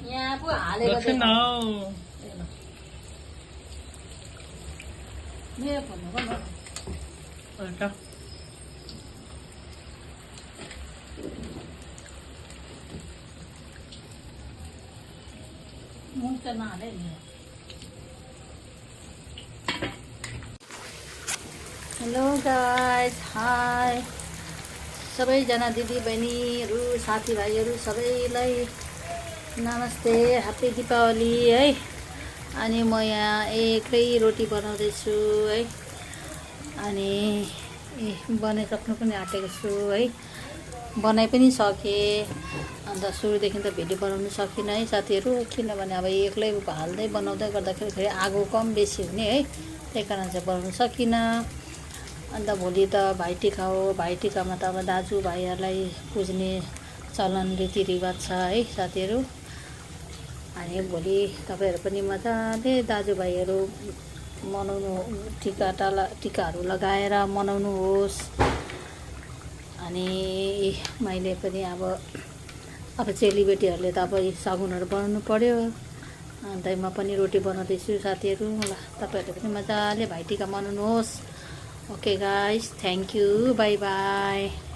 यहाँ पो हालेको दक्षिण देखाउ। हौ मेरो फोनको न अर्का मुख त नहाले नि। हेलो गाइस, हाई सबैजना दिदीबहिनीहरू साथीभाइहरू सबैलाई नमस्ते, ह्याप्पी दीपावली है। अनि म यहाँ एक्लै रोटी बनाउँदैछु है। अनि बनाइसक्नु पनि आँटेको छु है। बनाइ पनि सकेँ। अन्त सुरुदेखि त भिडियो बनाउनु सकिनँ है साथीहरू, किनभने अब एक्लै हाल्दै बनाउँदै गर्दाखेरि फेरि आगो कम बेसी हुने है, त्यही कारण चाहिँ बनाउनु सकिनँ। अन्त भोलि त भाइटिका हो। भाइटिकामा त अब दाजुभाइहरूलाई पुज्ने चलन रीतिरिवाज छ है साथीहरू। अनि भोलि तपाईँहरू पनि मजाले दाजुभाइहरू मनाउनु, टिकाहरू लगाएर मनाउनुहोस्। अनि मैले पनि अब चेलीबेटीहरूले त अब सगुनहरू बनाउनु पर्यो। अन्त म पनि रोटी बनाउँदैछु साथीहरू। ल तपाईँहरूले पनि मजाले भाइटिका मनाउनुहोस्। Okay guys, thank you, bye by.